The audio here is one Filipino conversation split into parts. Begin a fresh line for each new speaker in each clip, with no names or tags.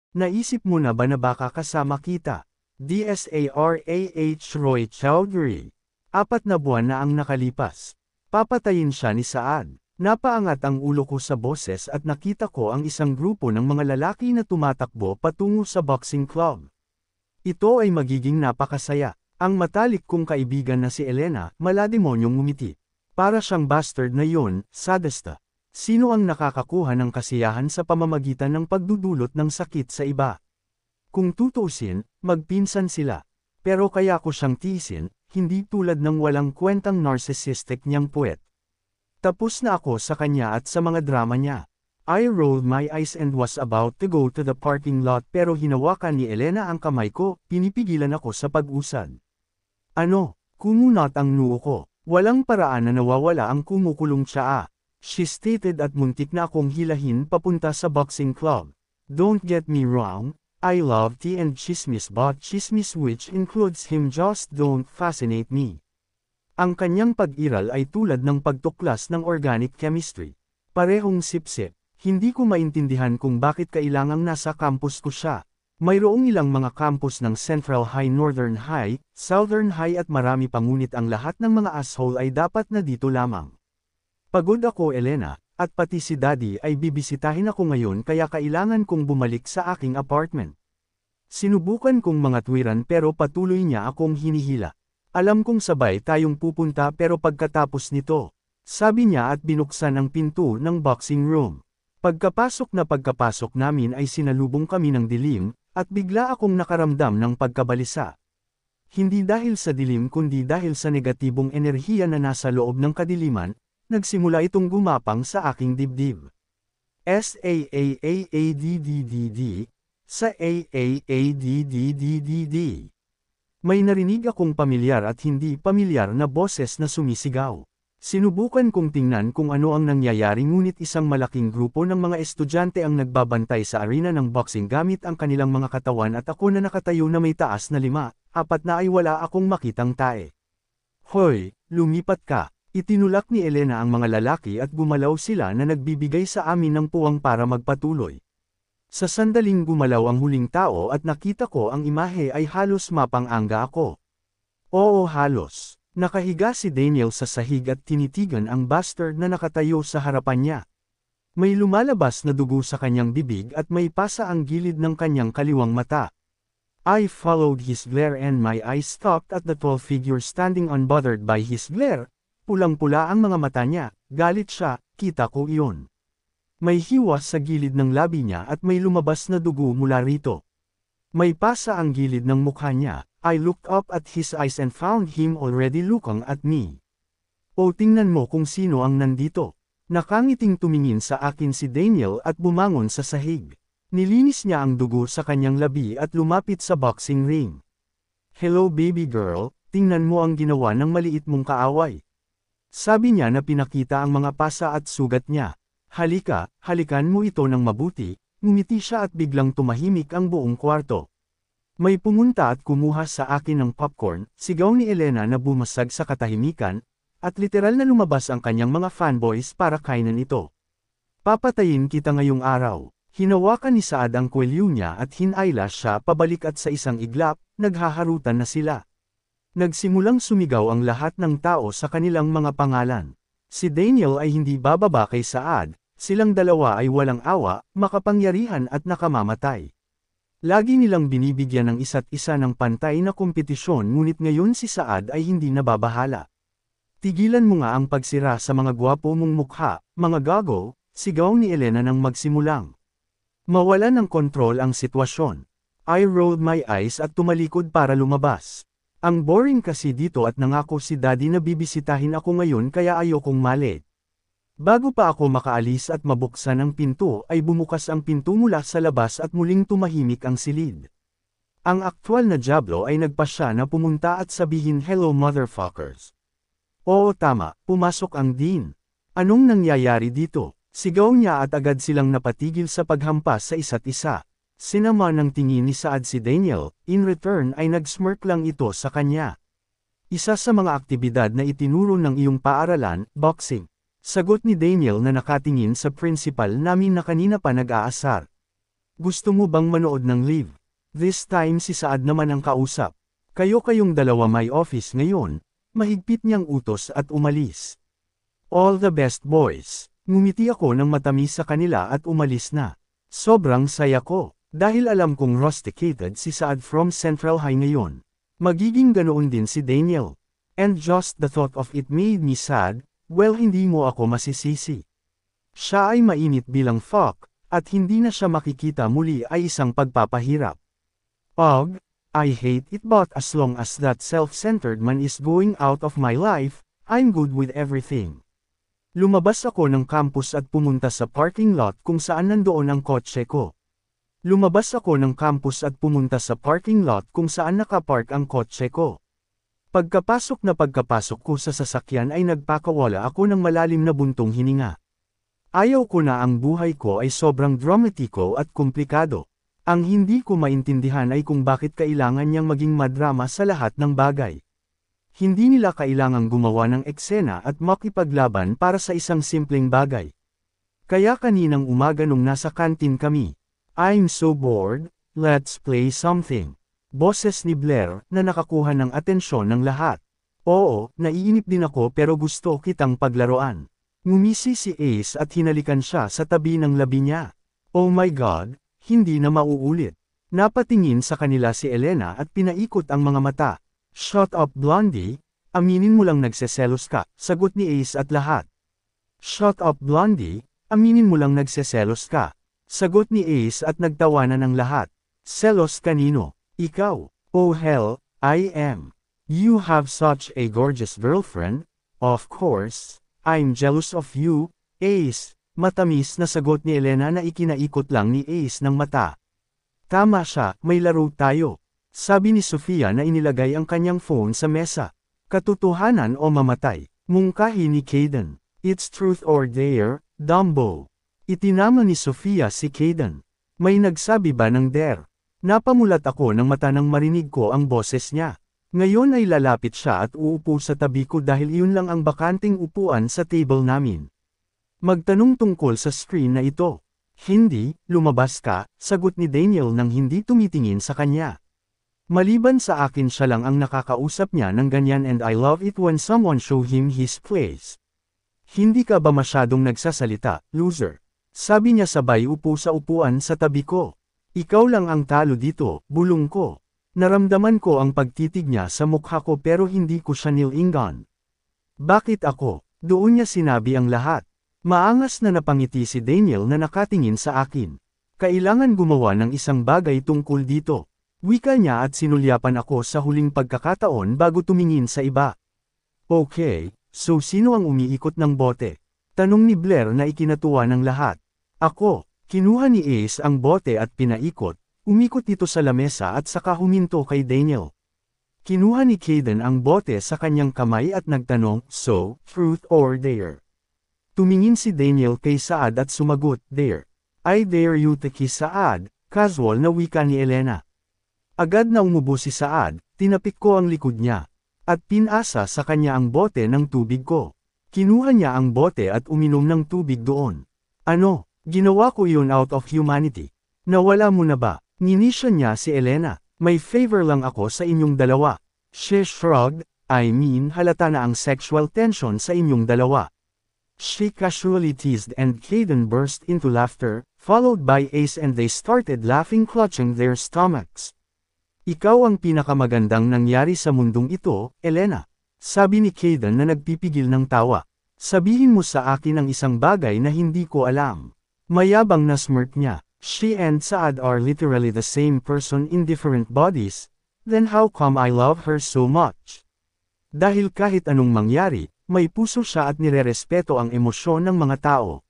Naisip mo na ba na baka kasama kita? DSARAH Roy Chowdhury. 4 na buwan na ang nakalipas. Papatayin siya ni Saad. Napaangat ang ulo ko sa boses at nakita ko ang isang grupo ng mga lalaki na tumatakbo patungo sa boxing club. Ito ay magiging napakasaya. Ang matalik kong kaibigan na si Elena, malademonyong ngumiti. Para siyang bastard na yun, sadista. Sino ang nakakakuha ng kasiyahan sa pamamagitan ng pagdudulot ng sakit sa iba? Kung tutuusin, magpinsan sila. Pero kaya ko siyang tiisin, hindi tulad ng walang kwentang narcissistic niyang puwet. Tapos na ako sa kanya at sa mga drama niya. I rolled my eyes and was about to go to the parking lot pero hinawakan ni Elena ang kamay ko, pinipigilan ako sa pag-usad. Ano? Kumunot ang noo ko. Walang paraan na nawawala ang kumukulong tsaa. She stated at muntik na akong hilahin papunta sa boxing club. Don't get me wrong, I love tea and chismis but chismis which includes him just don't fascinate me. Ang kanyang pag-iral ay tulad ng pagtuklas ng organic chemistry. Parehong sip-sip, hindi ko maintindihan kung bakit kailangang nasa campus ko siya. Mayroong ilang mga campus ng Central High, Northern High, Southern High at marami pa ngunit ang lahat ng mga asshole ay dapat na dito lamang. Pagod ako Elena, at pati si Daddy ay bibisitahin ako ngayon kaya kailangan kong bumalik sa aking apartment. Sinubukan kong mga tuwiran pero patuloy niya akong hinihila. Alam kong sabay tayong pupunta pero pagkatapos nito, sabi niya at binuksan ang pinto ng boxing room. Pagkapasok namin ay sinalubong kami ng dilim, at bigla akong nakaramdam ng pagkabalisa. Hindi dahil sa dilim kundi dahil sa negatibong enerhiya na nasa loob ng kadiliman, nagsimula itong gumapang sa aking dibdib. SAAAADDDD, sa AAADDDD. May narinig akong pamilyar at hindi pamilyar na boses na sumisigaw. Sinubukan kong tingnan kung ano ang nangyayari ngunit isang malaking grupo ng mga estudyante ang nagbabantay sa arena ng boxing gamit ang kanilang mga katawan at ako na nakatayo na may taas na 5, 4 na ay wala akong makitang tae. Hoy, lumipat ka! Itinulak ni Elena ang mga lalaki at gumalaw sila na nagbibigay sa amin ng puwang para magpatuloy. Sa sandaling gumalaw ang huling tao at nakita ko ang imahe ay halos mapang-anga ako. Oo halos. Nakahiga si Daniel sa sahig at tinitigan ang bastard na nakatayo sa harapan niya. May lumalabas na dugo sa kanyang bibig at may pasa ang gilid ng kanyang kaliwang mata. I followed his glare and my eyes stopped at the tall figure standing unbothered by his glare. Pulang-pula ang mga mata niya, galit siya, kita ko iyon. May hiwas sa gilid ng labi niya at may lumabas na dugo mula rito. May pasa ang gilid ng mukha niya. I looked up at his eyes and found him already looking at me. O tingnan mo kung sino ang nandito. Nakangiting tumingin sa akin si Daniel at bumangon sa sahig. Nilinis niya ang dugo sa kanyang labi at lumapit sa boxing ring. Hello baby girl, tingnan mo ang ginawa ng maliit mong kaaway. Sabi niya na pinakita ang mga pasa at sugat niya. Halika, halikan mo ito ng mabuti, ngumiti siya at biglang tumahimik ang buong kwarto. May pumunta at kumuha sa akin ng popcorn, sigaw ni Elena na bumasag sa katahimikan, at literal na lumabas ang kanyang mga fanboys para kainan ito. Papatayin kita ngayong araw. Hinawakan ni Saad ang kwelyo niya at hinayla siya pabalik at sa isang iglap, naghaharutan na sila. Nagsimulang sumigaw ang lahat ng tao sa kanilang mga pangalan. Si Daniel ay hindi bababa kay Saad, silang dalawa ay walang awa, makapangyarihan at nakamamatay. Lagi nilang binibigyan ng isa't isa ng pantay na kompetisyon ngunit ngayon si Saad ay hindi nababahala. Tigilan mo nga ang pagsira sa mga gwapo mong mukha, mga gago, sigaw ni Elena nang magsimulang. Mawala ng kontrol ang sitwasyon. I rolled my eyes at tumalikod para lumabas. Ang boring kasi dito at nangako si Daddy na bibisitahin ako ngayon kaya ayokong malit. Bago pa ako makaalis at mabuksan ang pinto ay bumukas ang pinto mula sa labas at muling tumahimik ang silid. Ang aktwal na Diablo ay nagpasya na pumunta at sabihin hello motherfuckers. Oo tama, pumasok ang Dean. Anong nangyayari dito? Sigaw niya at agad silang napatigil sa paghampas sa isa't isa. Sinama ng tingin ni Saad si Daniel, in return ay nag-smirk lang ito sa kanya. Isa sa mga aktibidad na itinuro ng iyong paaralan, boxing. Sagot ni Daniel na nakatingin sa principal namin na kanina pa nag-aasar. Gusto mo bang manood ng live? This time si Saad naman ang kausap. Kayong dalawa may office ngayon. Mahigpit niyang utos at umalis. All the best boys. Ngumiti ako ng matamis sa kanila at umalis na. Sobrang saya ko. Dahil alam kong rusticated si Saad from Central High ngayon. Magiging ganoon din si Daniel. And just the thought of it made me sad. Well, hindi mo ako masisisi. Siya ay mainit bilang fuck. At hindi na siya makikita muli ay isang pagpapahirap. Ugh, I hate it, but as long as that self-centered man is going out of my life, I'm good with everything. Lumabas ako ng campus at pumunta sa parking lot kung saan nandoon ang kotse ko. Nakapark ang kotse ko. Pagkapasok ko sa sasakyan ay nagpakawala ako ng malalim na buntong hininga. Ayaw ko na ang buhay ko ay sobrang dramatiko at komplikado. Ang hindi ko maintindihan ay kung bakit kailangan niyang maging madrama sa lahat ng bagay. Hindi nila kailangang gumawa ng eksena at makipaglaban para sa isang simpleng bagay. Kaya kaninang umaga nung nasa kantin kami, I'm so bored, let's play something. Boses ni Blair na nakakuha ng atensyon ng lahat. Oo, naiinip din ako pero gusto kitang paglaruan. Ngumisi si Ace at hinalikan siya sa tabi ng labi niya. Oh my God, hindi na mauulit. Napatingin sa kanila si Elena at pinaikot ang mga mata. Shut up Blondie, aminin mo lang nagseselos ka, sagot ni Ace at lahat. Shut up Blondie, aminin mo lang nagseselos ka, sagot ni Ace at nagtawanan ng lahat. Selos kanino? Ikaw. Oh hell, I am. You have such a gorgeous girlfriend, of course. I'm jealous of you, Ace, matamis na sagot ni Elena na ikinaikot lang ni Ace ng mata. Tama siya, may laro tayo. Sabi ni Sofia na inilagay ang kanyang phone sa mesa. Katotohanan o mamatay, mungkahi ni Caden. It's truth or dare, Dumbo. Itinama ni Sofia si Caden. May nagsabi ba ng dare? Napamulat ako ng mata nang marinig ko ang boses niya. Ngayon ay lalapit siya at uupo sa tabi ko dahil iyon lang ang bakanting upuan sa table namin. Magtanong tungkol sa screen na ito. Hindi, lumabas ka, sagot ni Daniel nang hindi tumitingin sa kanya. Maliban sa akin siya lang ang nakakausap niya ng ganyan and I love it when someone show him his place. Hindi ka ba masyadong nagsasalita, loser? Sabi niya sabay upo sa upuan sa tabi ko. Ikaw lang ang talo dito, bulong ko. Naramdaman ko ang pagtitig niya sa mukha ko pero hindi ko siya nilingan. Bakit ako? Doon niya sinabi ang lahat. Maangas na napangiti si Daniel na nakatingin sa akin. Kailangan gumawa ng isang bagay tungkol dito. Wika niya at sinulyapan ako sa huling pagkakataon bago tumingin sa iba. Okay, so sino ang umiikot ng bote? Tanong ni Blair na ikinatuwa ng lahat. Ako, kinuha ni Ace ang bote at pinaikot. Umikot ito sa lamesa at saka huminto kay Daniel. Kinuha ni Caden ang bote sa kanyang kamay at nagtanong, so, truth or dare? Tumingin si Daniel kay Saad at sumagot, dare. I dare you to kiss Saad, casual na wika ni Elena. Agad na umubo si Saad, tinapik ko ang likod niya. At pinasa sa kanya ang bote ng tubig ko. Kinuha niya ang bote at uminom ng tubig doon. Ano, ginawa ko yun out of humanity. Nawala mo na ba? Nginisya niya si Elena, may favor lang ako sa inyong dalawa. She shrugged, I mean halata na ang sexual tension sa inyong dalawa. She casually teased and Caden burst into laughter, followed by Ace and they started laughing clutching their stomachs. Ikaw ang pinakamagandang nangyari sa mundong ito, Elena. Sabi ni Caden na nagpipigil ng tawa. Sabihin mo sa akin ang isang bagay na hindi ko alam. Mayabang na smirk niya. She and Saad are literally the same person in different bodies, then how come I love her so much? Dahil kahit anong mangyari, may puso siya at nirerespeto ang emosyon ng mga tao.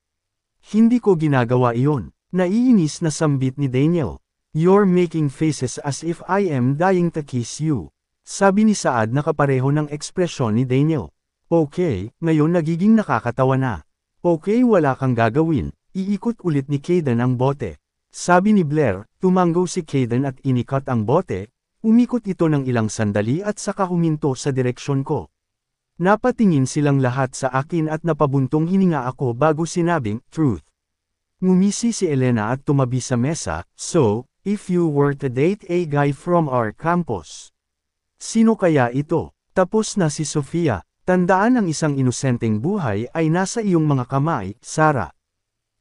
Hindi ko ginagawa iyon, naiinis na sambit ni Daniel. You're making faces as if I am dying to kiss you. Sabi ni Saad na kapareho ng ekspresyon ni Daniel. Okay, ngayon nagiging nakakatawa na. Okay, wala kang gagawin. Iikot ulit ni Caden ang bote. Sabi ni Blair, tumanggo si Caden at inikat ang bote, umikot ito ng ilang sandali at saka huminto sa direksyon ko. Napatingin silang lahat sa akin at napabuntong hininga ako bago sinabing, truth. Ngumisi si Elena at tumabi sa mesa. So, if you were to date a guy from our campus, sino kaya ito? Tapos na si Sofia. Tandaan ang isang inosenteng buhay ay nasa iyong mga kamay, Sarah.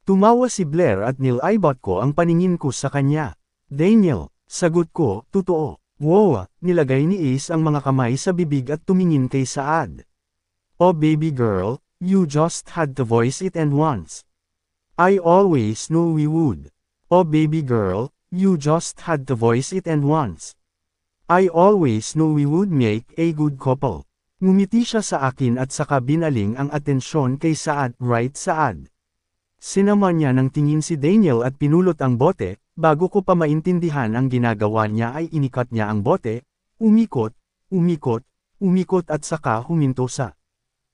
Tumawa si Blair at nilibot ko ang paningin ko sa kanya. Daniel, sagot ko, totoo. Wow, nilagay ni Ace ang mga kamay sa bibig at tumingin kay Saad. Oh baby girl, you just had to voice it and once. I always knew we would. Oh baby girl, you just had to voice it and once. I always knew we would make a good couple. Ngumiti siya sa akin at saka binaling ang atensyon kay Saad, right Saad? Sinama niya ng tingin si Daniel at pinulot ang bote. Bago ko pa maintindihan ang ginagawa niya ay inikat niya ang bote, umikot, umikot, umikot at saka huminto sa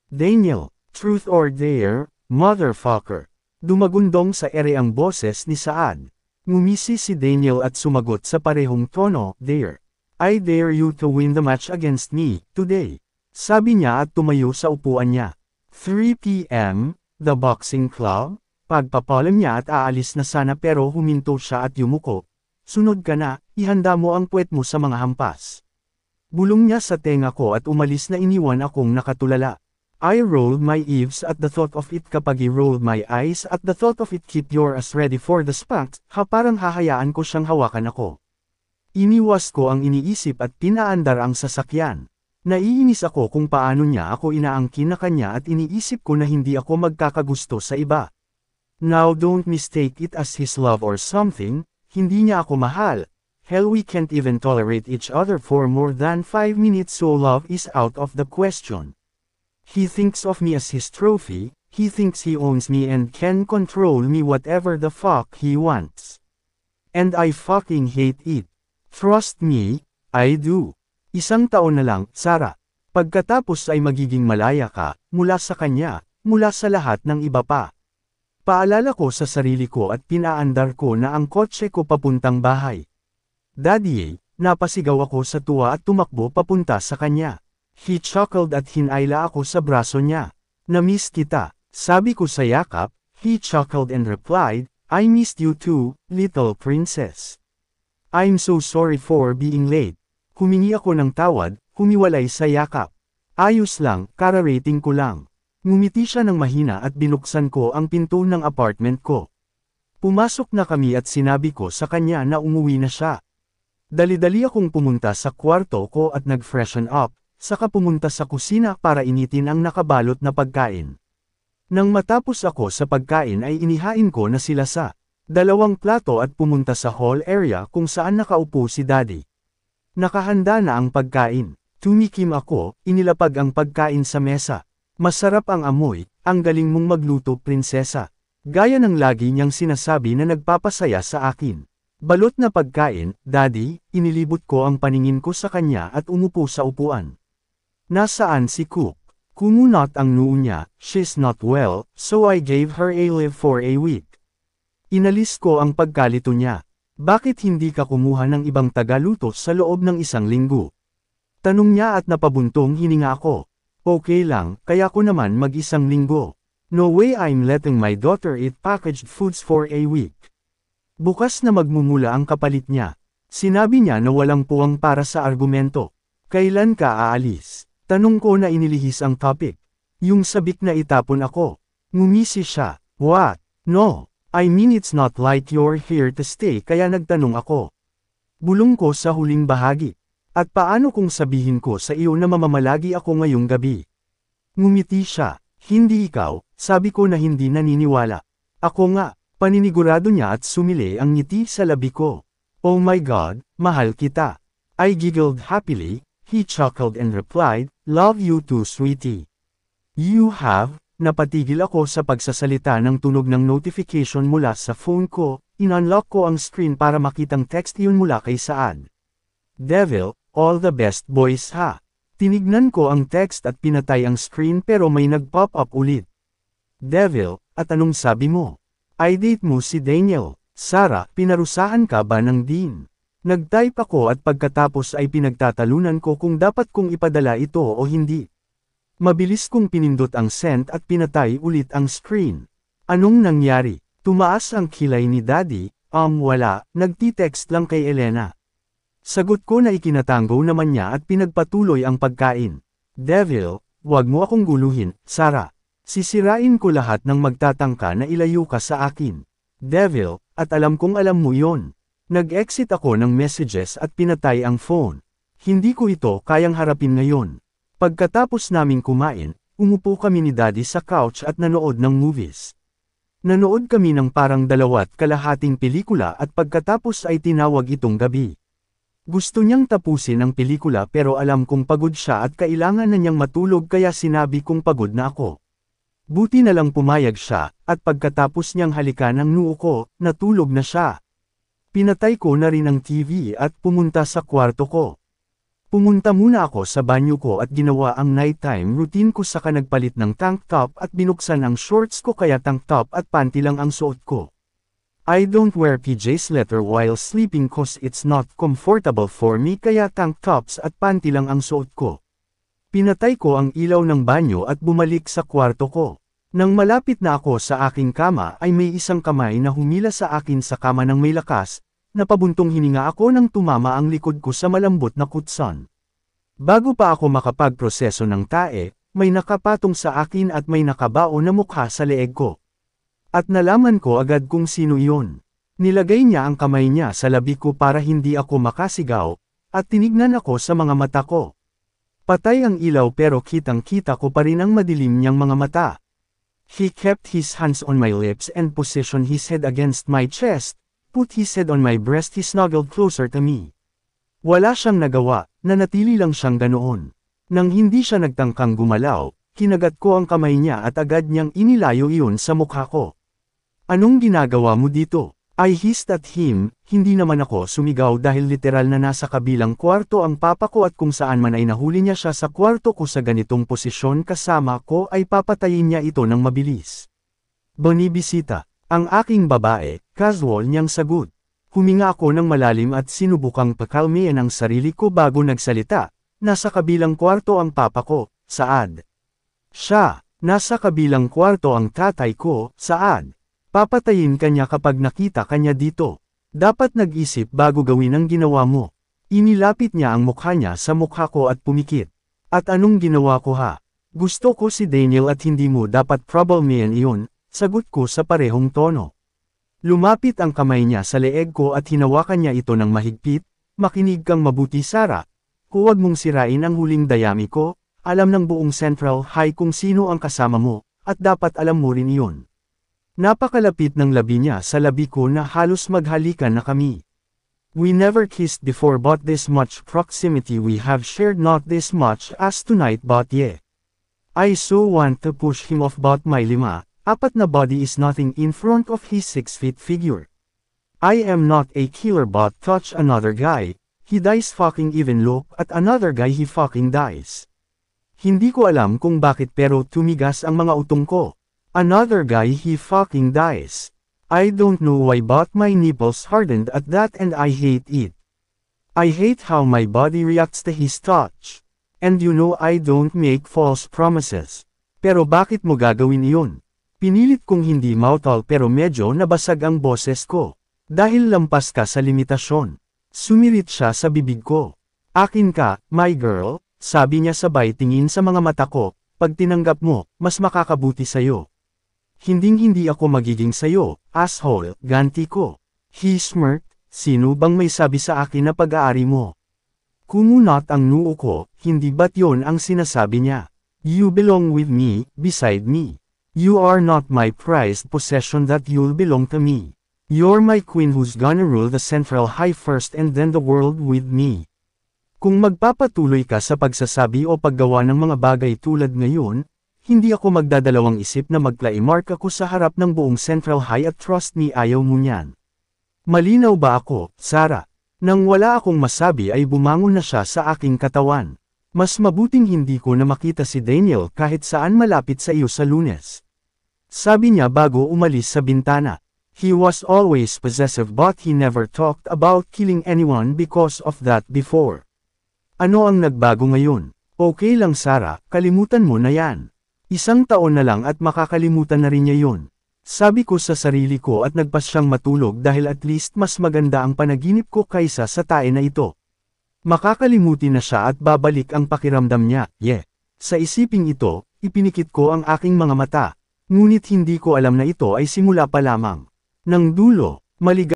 Daniel, truth or dare, motherfucker. Dumagundong sa ere ang boses ni Saad. Ngumisi si Daniel at sumagot sa parehong tono, dare. I dare you to win the match against me, today. Sabi niya at tumayo sa upuan niya. 3 p.m., the boxing club? Pagpapalam niya at aalis na sana pero huminto siya at yumuko. Sunod ka na, ihanda mo ang puwet mo sa mga hampas. Bulong niya sa tenga ko at umalis na iniwan akong nakatulala. I rolled my eaves at the thought of it kapag I-rolled my eyes at the thought of it keep your ass ready for the spank, parang hahayaan ko siyang hawakan ako. Iniwas ko ang iniisip at pinaandar ang sasakyan. Naiinis ako kung paano niya ako inaangkin na kanya at iniisip ko na hindi ako magkakagusto sa iba. Now don't mistake it as his love or something, hindi niya ako mahal. Hell we can't even tolerate each other for more than 5 minutes so love is out of the question. He thinks of me as his trophy, he thinks he owns me and can control me whatever the fuck he wants. And I fucking hate it. Trust me, I do. 1 taon na lang, Sarah. Pagkatapos ay magiging malaya ka, mula sa kanya, mula sa lahat ng iba pa. Paalala ko sa sarili ko at pinaandar ko na ang kotse ko papuntang bahay. Daddy, napasigaw ako sa tuwa at tumakbo papunta sa kanya. He chuckled at hinayla ako sa braso niya. Na-miss kita, sabi ko sa yakap. He chuckled and replied, I missed you too, little princess. I'm so sorry for being late. Humingi ako ng tawad, humiwalay sa yakap. Ayos lang, kararating ko lang. Ngumiti siya ng mahina at binuksan ko ang pinto ng apartment ko. Pumasok na kami at sinabi ko sa kanya na umuwi na siya. Dali-dali akong pumunta sa kwarto ko at nag-freshen up, saka pumunta sa kusina para initin ang nakabalot na pagkain. Nang matapos ako sa pagkain ay inihain ko na sila sa 2 plato at pumunta sa hall area kung saan nakaupo si Daddy. Nakahanda na ang pagkain. Tumikim ako, inilapag ang pagkain sa mesa. Masarap ang amoy, ang galing mong magluto prinsesa. Gaya ng lagi niyang sinasabi na nagpapasaya sa akin. Balot na pagkain, Daddy, inilibot ko ang paningin ko sa kanya at umupo sa upuan. Nasaan si Cook? Kumunot ang noo niya, she's not well, so I gave her a leave for a week. Inalis ko ang pagkalito niya. Bakit hindi ka kumuha ng ibang tagaluto sa loob ng 1 linggo? Tanong niya at napabuntong hininga ako. Okay lang, kaya ko naman mag-1 linggo. No way I'm letting my daughter eat packaged foods for a week. Bukas na magmumula ang kapalit niya. Sinabi niya na walang puwang para sa argumento. Kailan ka aalis? Tanong ko na inilihis ang topic. Yung sabik na itapon ako. Ngumisi siya. What? No. I mean it's not like you're here to stay kaya nagtanong ako. Bulong ko sa huling bahagi. At paano kung sabihin ko sa iyo na mamamalagi ako ngayong gabi? Ngumiti siya. Hindi ikaw, sabi ko na hindi naniniwala. Ako nga, paninigurado niya at sumili ang ngiti sa labi ko. Oh my God, mahal kita. I giggled happily, he chuckled and replied, love you too sweetie. You have, napatigil ako sa pagsasalita ng tunog ng notification mula sa phone ko, in-unlock ko ang screen para makitang text yun mula kay Saad. Devil, all the best boys ha. Tinignan ko ang text at pinatay ang screen pero may nag-pop up ulit. Devil, at anong sabi mo? I-date mo si Daniel. Sarah, pinarusahan ka ba ng Dean? Nag-type ako at pagkatapos ay pinagtatalunan ko kung dapat kong ipadala ito o hindi. Mabilis kong pinindot ang send at pinatay ulit ang screen. Anong nangyari? Tumaas ang kilay ni Daddy, wala, nagti-text lang kay Elena. Sagot ko na ikinatango naman niya at pinagpatuloy ang pagkain. Devil, wag mo akong guluhin, Sarah. Sisirain ko lahat ng magtatangka na ilayo ka sa akin. Devil, at alam kong alam mo yon. Nag-exit ako ng messages at pinatay ang phone. Hindi ko ito kayang harapin ngayon. Pagkatapos naming kumain, umupo kami ni Daddy sa couch at nanood ng movies. Nanood kami ng parang 2.5 pelikula at pagkatapos ay tinawag itong gabi. Gusto niyang tapusin ang pelikula pero alam kong pagod siya at kailangan na niyang matulog kaya sinabi kong pagod na ako. Buti na lang pumayag siya, at pagkatapos niyang halikan ang noo ko, natulog na siya. Pinatay ko na rin ang TV at pumunta sa kwarto ko. Pumunta muna ako sa banyo ko at ginawa ang nighttime routine ko saka nagpalit ng tank top at binuksan ang shorts ko kaya tank top at panty lang ang suot ko. I don't wear PJs later while sleeping cause it's not comfortable for me kaya tank tops at panty lang ang suot ko. Pinatay ko ang ilaw ng banyo at bumalik sa kwarto ko. Nang malapit na ako sa aking kama ay may isang kamay na humila sa akin sa kama ng may lakas, napabuntong hininga ako nang tumama ang likod ko sa malambot na kutson. Bago pa ako makapagproseso ng tae, may nakapatong sa akin at may nakabao na mukha sa leeg ko. At nalaman ko agad kung sino iyon. Nilagay niya ang kamay niya sa labi ko para hindi ako makasigaw, at tinignan ako sa mga mata ko. Patay ang ilaw pero kitang-kita ko pa rin ang madilim niyang mga mata. He kept his hands on my lips and positioned his head against my chest. Put his head on my breast, he snuggled closer to me. Wala siyang nagawa, nanatili lang siyang ganoon. Nang hindi siya nagtangkang gumalaw, kinagat ko ang kamay niya at agad niyang inilayo iyon sa mukha ko. Anong ginagawa mo dito? I hissed at him, hindi naman ako sumigaw dahil literal na nasa kabilang kwarto ang papa ko at kung saan man ay nahuli niya siya sa kwarto ko sa ganitong posisyon kasama ko ay papatayin niya ito ng mabilis. Bonibisita. Ang aking babae, casual niyang sagot. Huminga ako ng malalim at sinubukang pakalmihan ang sarili ko bago nagsalita. Nasa kabilang kwarto ang papa ko, Saad. Siya, nasa kabilang kwarto ang tatay ko, Saad. Papatayin kanya kapag nakita kanya dito. Dapat nag-isip bago gawin ang ginawa mo. Inilapit niya ang mukha niya sa mukha ko at pumikit. At anong ginawa ko ha? Gusto ko si Daniel at hindi mo dapat problemahin iyon. Sagot ko sa parehong tono. Lumapit ang kamay niya sa leeg ko at hinawakan niya ito ng mahigpit. Makinig kang mabuti, Sarah. Huwag mong sirain ang huling dayami ko. Alam ng buong Central High kung sino ang kasama mo, at dapat alam mo rin iyon. Napakalapit ng labi niya sa labi ko na halos maghalikan na kami. We never kissed before but this much proximity we have shared not this much as tonight but yeah. I so want to push him off but my 4 na body is nothing in front of his 6 feet figure. I am not a killer but touch another guy, he dies fucking even look at another guy he fucking dies. Hindi ko alam kung bakit pero tumigas ang mga utong ko. Another guy he fucking dies. I don't know why but my nipples hardened at that and I hate it. I hate how my body reacts to his touch. And you know I don't make false promises. Pero bakit mo gagawin iyon? Pinilit kong hindi mautol pero medyo nabasag ang boses ko. Dahil lampas ka sa limitasyon. Sumirit siya sa bibig ko. Akin ka, my girl, sabi niya sabay tingin sa mga mata ko, pag tinanggap mo, mas makakabuti sayo. Hinding-hindi ako magiging sayo, asshole, ganti ko. He smirked, sino bang may sabi sa akin na pag-aari mo? Kumunot ang noo ko, hindi ba't yon ang sinasabi niya? You belong with me, beside me. You are not my prized possession that you'll belong to me. You're my queen who's gonna rule the Central High first and then the world with me. Kung magpapatuloy ka sa pagsasabi o paggawa ng mga bagay tulad ngayon, hindi ako magdadalawang isip na magklaimark ako sa harap ng buong Central High at trust me ayaw mo niyan. Malinaw ba ako, Sarah? Nang wala akong masabi ay bumangon na siya sa aking katawan. Mas mabuting hindi ko na makita si Daniel kahit saan malapit sa iyo sa Lunes. Sabi niya bago umalis sa bintana. He was always possessive but he never talked about killing anyone because of that before. Ano ang nagbago ngayon? Okay lang Sarah, kalimutan mo na yan. 1 taon na lang at makakalimutan na rin niya yun. Sabi ko sa sarili ko at nagpasyang matulog dahil at least mas maganda ang panaginip ko kaysa sa tae na ito. Makakalimutin na siya at babalik ang pakiramdam niya, Sa isiping ito, ipinikit ko ang aking mga mata. Ngunit hindi ko alam na ito ay simula pa lamang. Nang dulo, maligaw